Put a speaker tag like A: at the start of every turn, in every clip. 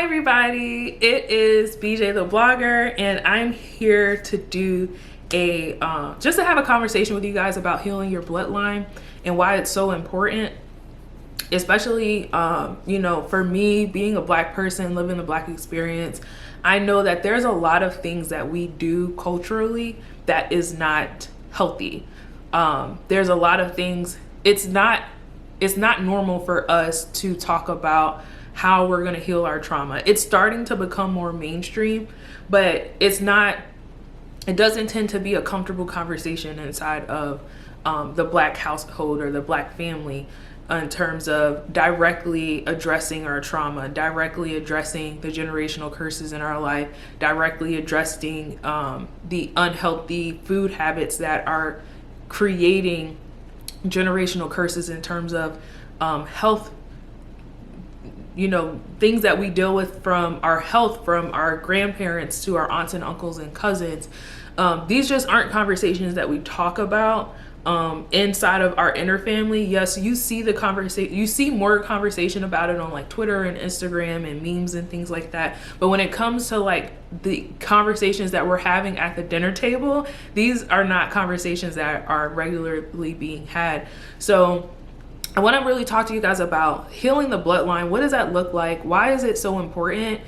A: everybody, it is BJ the blogger, and I'm here to do just to have a conversation with you guys about healing your bloodline and why it's so important, especially for me being a Black person, living the Black experience. I know that there's a lot of things that we do culturally that is not healthy. There's a lot of things, it's not normal for us to talk about how we're going to heal our trauma. It's starting to become more mainstream, but it doesn't tend to be a comfortable conversation inside of the Black household or the Black family in terms of directly addressing our trauma, directly addressing the generational curses in our life, directly addressing the unhealthy food habits that are creating generational curses in terms of health, things that we deal with from our health, from our grandparents to our aunts and uncles and cousins. These just aren't conversations that we talk about inside of our inner family. Yes, you see the conversation, you see more conversation about it on like Twitter and Instagram and memes and things like that. But when it comes to like the conversations that we're having at the dinner table, these are not conversations that are regularly being had. So I want to really talk to you guys about healing the bloodline. What does that look like? Why is it so important?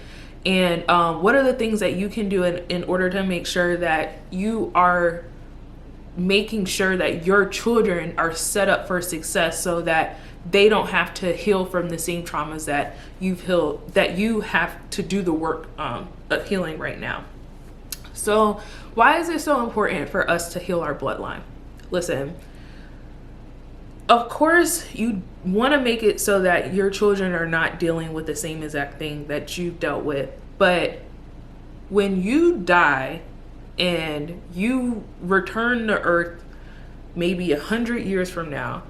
A: And what are the things that you can do in order to make sure that you are making sure that your children are set up for success so that they don't have to heal from the same traumas that you've healed, that you have to do the work of healing right now. So why is it so important for us to heal our bloodline? Listen, of course, you want to make it so that your children are not dealing with the same exact thing that you've dealt with. But when you die and you return to Earth maybe 100 years from now,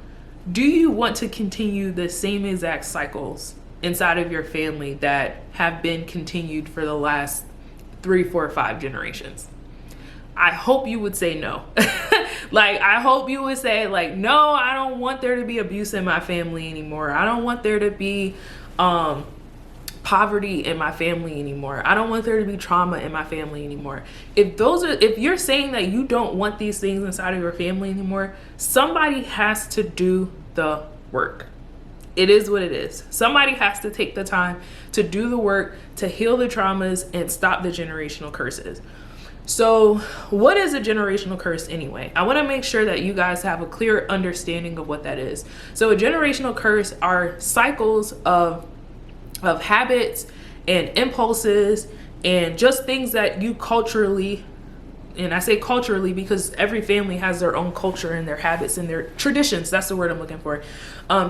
A: do you want to continue the same exact cycles inside of your family that have been continued for the last 3, 4, 5 generations? I hope you would say no. I hope you would say no, I don't want there to be abuse in my family anymore. I don't want there to be poverty in my family anymore. I don't want there to be trauma in my family anymore. If you're saying that you don't want these things inside of your family anymore, somebody has to do the work. It is what it is. Somebody has to take the time to do the work, to heal the traumas and stop the generational curses. So what is a generational curse anyway? I want to make sure that you guys have a clear understanding of what that is. So a generational curse are cycles of habits and impulses and just things that you culturally, and I say culturally because every family has their own culture and their habits and their traditions. That's the word I'm looking for.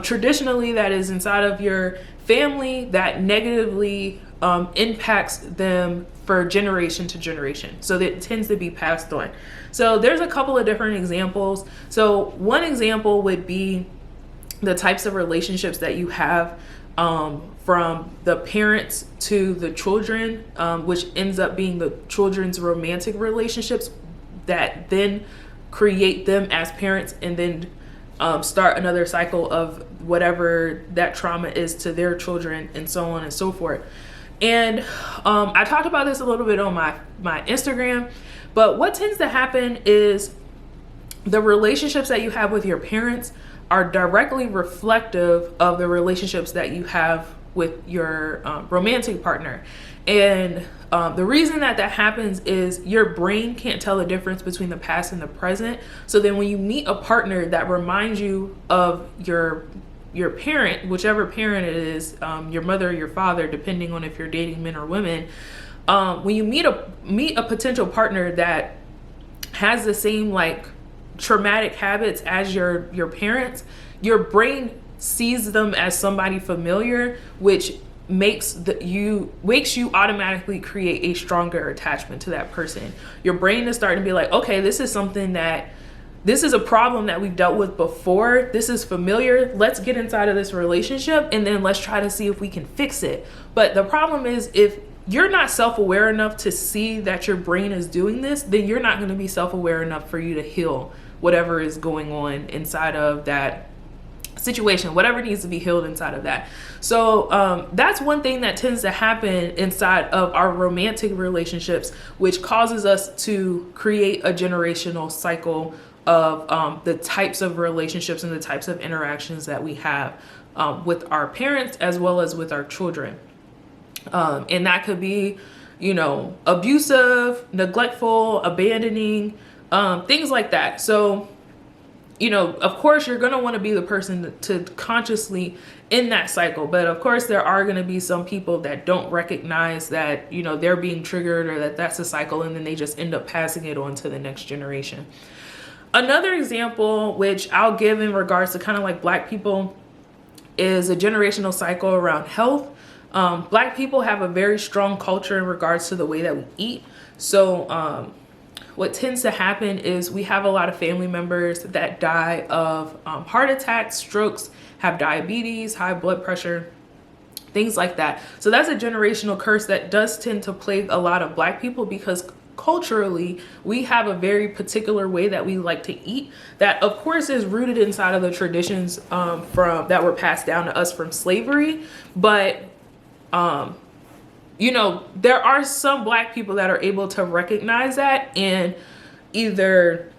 A: Traditionally, that is inside of your family that negatively impacts them for generation to generation. So that tends to be passed on. So there's a couple of different examples. So one example would be the types of relationships that you have from the parents to the children, which ends up being the children's romantic relationships that then create them as parents and then start another cycle of whatever that trauma is to their children and so on and so forth. And I talked about this a little bit on my Instagram, but what tends to happen is the relationships that you have with your parents are directly reflective of the relationships that you have with your romantic partner. And the reason that happens is your brain can't tell the difference between the past and the present. So then when you meet a partner that reminds you of your parent, whichever parent it is, your mother or your father, depending on if you're dating men or women, when you meet a potential partner that has the same traumatic habits as your parents, your brain sees them as somebody familiar, which makes you automatically create a stronger attachment to that person. Your brain is starting to be like, okay, this is a problem that we've dealt with before. This is familiar. Let's get inside of this relationship and then let's try to see if we can fix it. But the problem is, if you're not self-aware enough to see that your brain is doing this, then you're not going to be self-aware enough for you to heal whatever is going on inside of that situation, whatever needs to be healed inside of that. So that's one thing that tends to happen inside of our romantic relationships, which causes us to create a generational cycle of the types of relationships and the types of interactions that we have with our parents as well as with our children. And that could be, abusive, neglectful, abandoning, things like that. So of course, you're going to want to be the person to consciously end that cycle. But of course, there are going to be some people that don't recognize that, they're being triggered or that that's a cycle. And then they just end up passing it on to the next generation. Another example, which I'll give in regards to kind of like Black people, is a generational cycle around health. Black people have a very strong culture in regards to the way that we eat. So, what tends to happen is we have a lot of family members that die of heart attacks, strokes, have diabetes, high blood pressure, things like that. So that's a generational curse that does tend to plague a lot of Black people, because culturally we have a very particular way that we like to eat that of course is rooted inside of the traditions from that were passed down to us from slavery. But there are some Black people that are able to recognize that and either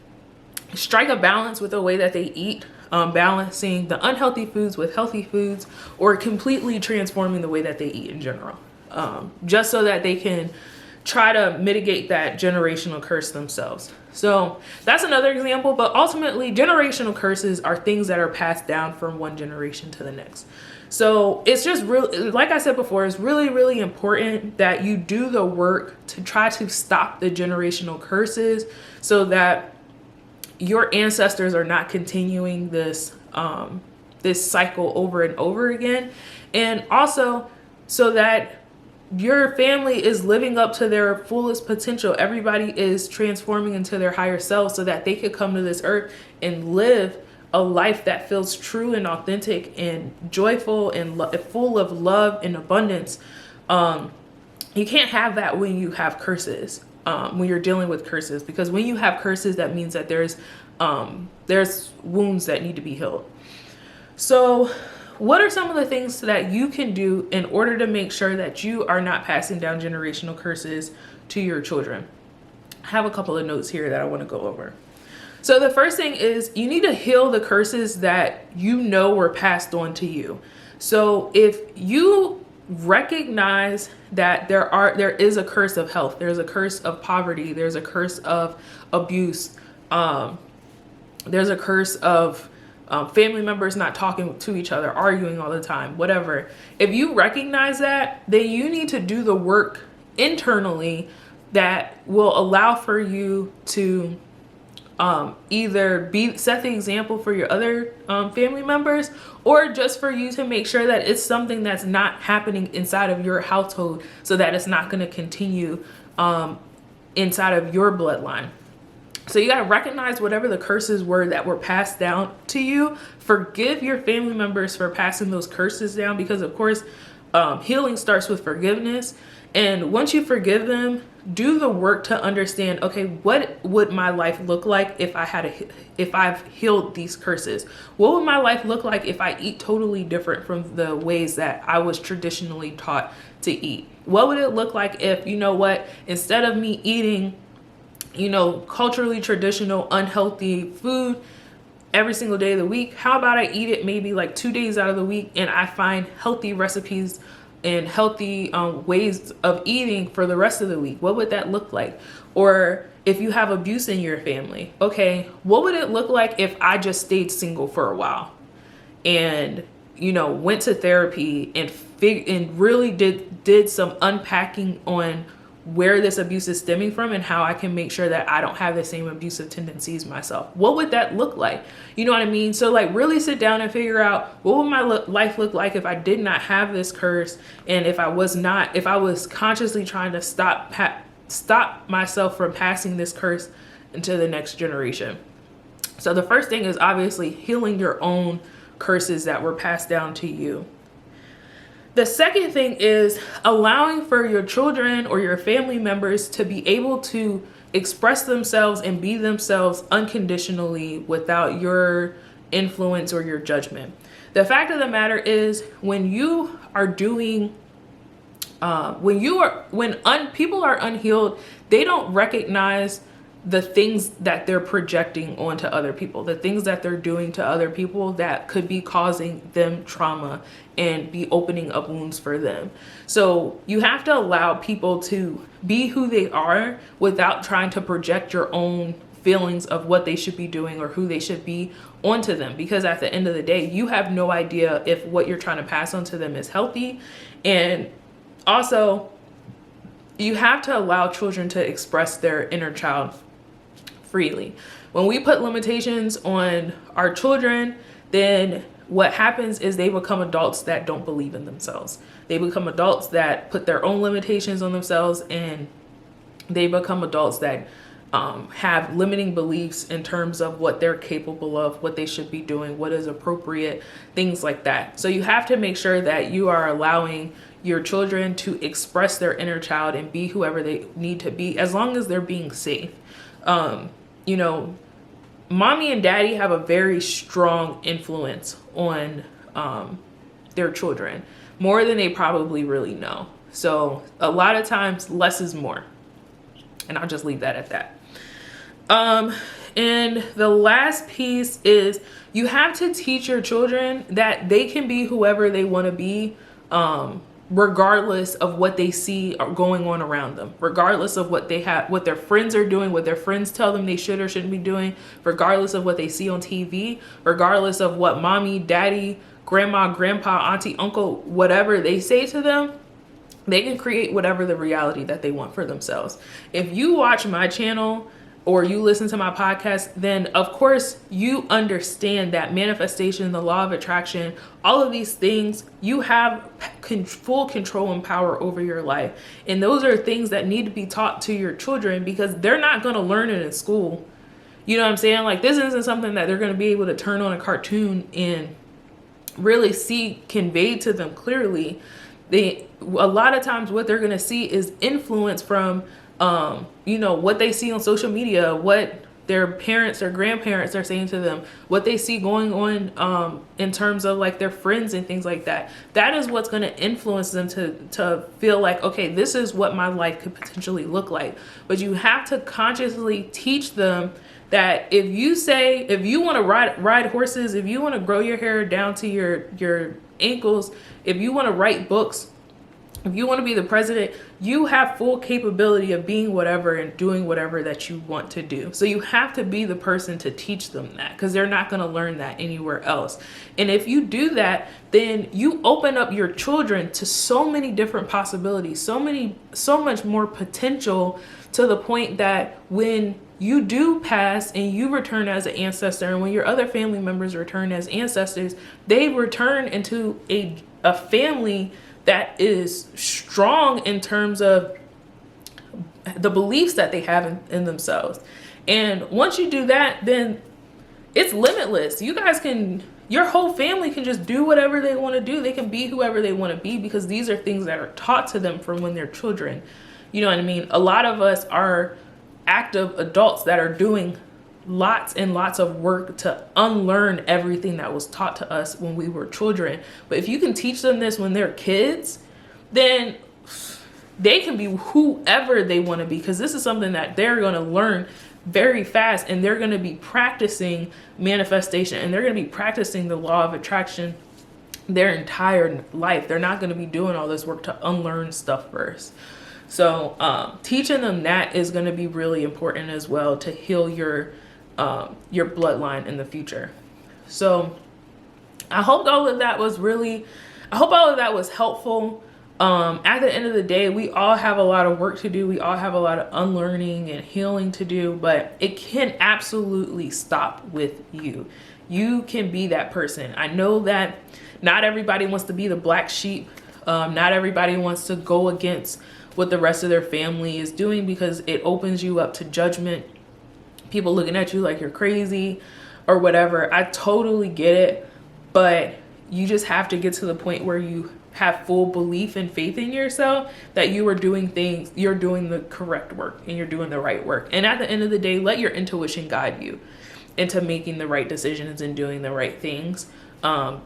A: strike a balance with the way that they eat, balancing the unhealthy foods with healthy foods, or completely transforming the way that they eat in general, just so that they can try to mitigate that generational curse themselves. So that's another example, but ultimately generational curses are things that are passed down from one generation to the next. So it's just really, like I said before, it's really, really important that you do the work to try to stop the generational curses so that your ancestors are not continuing this cycle over and over again. And also so that your family is living up to their fullest potential. Everybody is transforming into their higher self so that they could come to this earth and live a life that feels true and authentic and joyful and full of love and abundance. You can't have that when you have curses, when you're dealing with curses, because when you have curses, that means that there's wounds that need to be healed. So what are some of the things that you can do in order to make sure that you are not passing down generational curses to your children? I have a couple of notes here that I want to go over. So the first thing is you need to heal the curses that were passed on to you. So if you recognize that there is a curse of health, there's a curse of poverty, there's a curse of abuse, there's a curse of family members not talking to each other, arguing all the time, whatever. If you recognize that, then you need to do the work internally that will allow for you to either set the example for your other family members, or just for you to make sure that it's something that's not happening inside of your household so that it's not going to continue inside of your bloodline. So you got to recognize whatever the curses were that were passed down to you. Forgive your family members for passing those curses down, because of course, healing starts with forgiveness. And once you forgive them, do the work to understand, okay, what would my life look like if I've healed these curses? What would my life look like if I eat totally different from the ways that I was traditionally taught to eat? What would it look like if, instead of me eating culturally traditional, unhealthy food every single day of the week, how about I eat it maybe like 2 days out of the week, and I find healthy recipes and healthy ways of eating for the rest of the week? What would that look like? Or if you have abuse in your family, okay, what would it look like if I just stayed single for a while and, went to therapy and really did some unpacking on where this abuse is stemming from and how I can make sure that I don't have the same abusive tendencies myself? What would that look like? You know what I mean? So really sit down and figure out, what would my life look like if I did not have this curse, and if I was consciously trying to stop myself from passing this curse into the next generation. So the first thing is obviously healing your own curses that were passed down to you. The second thing is allowing for your children or your family members to be able to express themselves and be themselves unconditionally without your influence or your judgment. The fact of the matter is, when you are doing people are unhealed, they don't recognize the things that they're projecting onto other people, the things that they're doing to other people that could be causing them trauma and be opening up wounds for them. So you have to allow people to be who they are without trying to project your own feelings of what they should be doing or who they should be onto them, because at the end of the day, you have no idea if what you're trying to pass on to them is healthy. And also, you have to allow children to express their inner child freely. When we put limitations on our children, then what happens is they become adults that don't believe in themselves. They become adults that put their own limitations on themselves, and they become adults that have limiting beliefs in terms of what they're capable of, what they should be doing, what is appropriate, things like that. So you have to make sure that you are allowing your children to express their inner child and be whoever they need to be, as long as they're being safe. Mommy and daddy have a very strong influence on their children, more than they probably really know. So a lot of times less is more. And I'll just leave that at that. And the last piece is you have to teach your children that they can be whoever they want to be, regardless of what they see going on around them, regardless of what their friends are doing, what their friends tell them they should or shouldn't be doing, regardless of what they see on TV, regardless of what mommy, daddy, grandma, grandpa, auntie, uncle, whatever they say to them. They can create whatever the reality that they want for themselves. If you watch my channel or you listen to my podcast, then of course you understand that manifestation, the law of attraction, all of these things, you have full control and power over your life. And those are things that need to be taught to your children, because they're not going to learn it in school. You know what I'm saying? Like, this isn't something that they're going to be able to turn on a cartoon and really see conveyed to them clearly. A lot of times what they're going to see is influence from what they see on social media, what their parents or grandparents are saying to them, what they see going on in terms of like their friends and things like that. That is what's going to influence them to feel like, okay, this is what my life could potentially look like. But you have to consciously teach them that if you want to ride horses, if you want to grow your hair down to your ankles, if you want to write books, if you want to be the president, you have full capability of being whatever and doing whatever that you want to do. So you have to be the person to teach them that, because they're not going to learn that anywhere else. And if you do that, then you open up your children to so many different possibilities, so much more potential, to the point that when you do pass and you return as an ancestor, and when your other family members return as ancestors, they return into a family that is strong in terms of the beliefs that they have in themselves. And once you do that, then it's limitless. Your whole family can just do whatever they want to do. They can be whoever they want to be, because these are things that are taught to them from when they're children. You know what I mean? A lot of us are active adults that are doing lots and lots of work to unlearn everything that was taught to us when we were children. But if you can teach them this when they're kids, then they can be whoever they want to be, because this is something that they're going to learn very fast, and they're going to be practicing manifestation, and they're going to be practicing the law of attraction their entire life. They're not going to be doing all this work to unlearn stuff first. So teaching them that is going to be really important as well, to heal your bloodline in the future. So I hope all of that was helpful. At the end of the day, we all have a lot of work to do. We all have a lot of unlearning and healing to do, but it can absolutely stop with you. You can be that person. I know that not everybody wants to be the black sheep. Not everybody wants to go against what the rest of their family is doing, because it opens you up to judgment, people looking at you like you're crazy or whatever. I totally get it, but you just have to get to the point where you have full belief and faith in yourself that you're doing the correct work and you're doing the right work. And at the end of the day, let your intuition guide you. into making the right decisions and doing the right things.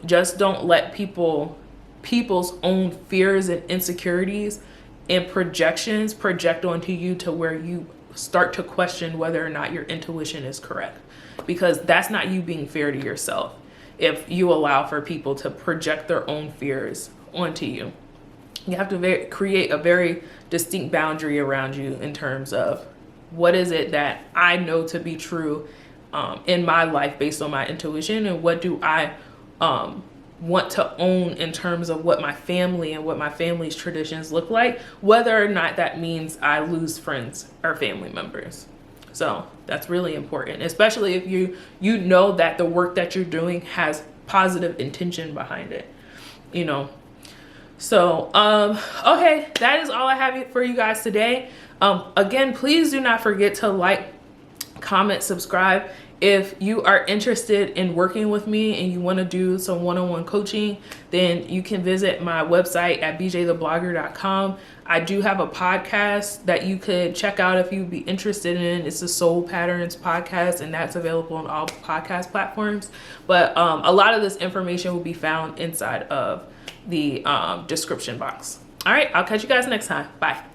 A: Just don't let people's own fears and insecurities and projections project onto you to where you start to question whether or not your intuition is correct, because that's not you being fair to yourself if you allow for people to project their own fears onto you. You have to create a very distinct boundary around you in terms of what is it that I know to be true in my life based on my intuition, and what do I want to own in terms of what my family and what my family's traditions look like, whether or not that means I lose friends or family members. So that's really important, especially if you know that the work that you're doing has positive intention behind it, you know. So, okay, that is all I have for you guys today. Again, please do not forget to like, comment, subscribe. If you are interested in working with me and you want to do some one-on-one coaching, then you can visit my website at bjtheblogger.com. I do have a podcast that you could check out if you'd be interested in. It's the Soul Patterns podcast, and that's available on all podcast platforms. But a lot of this information will be found inside of the description box. All right, I'll catch you guys next time. Bye.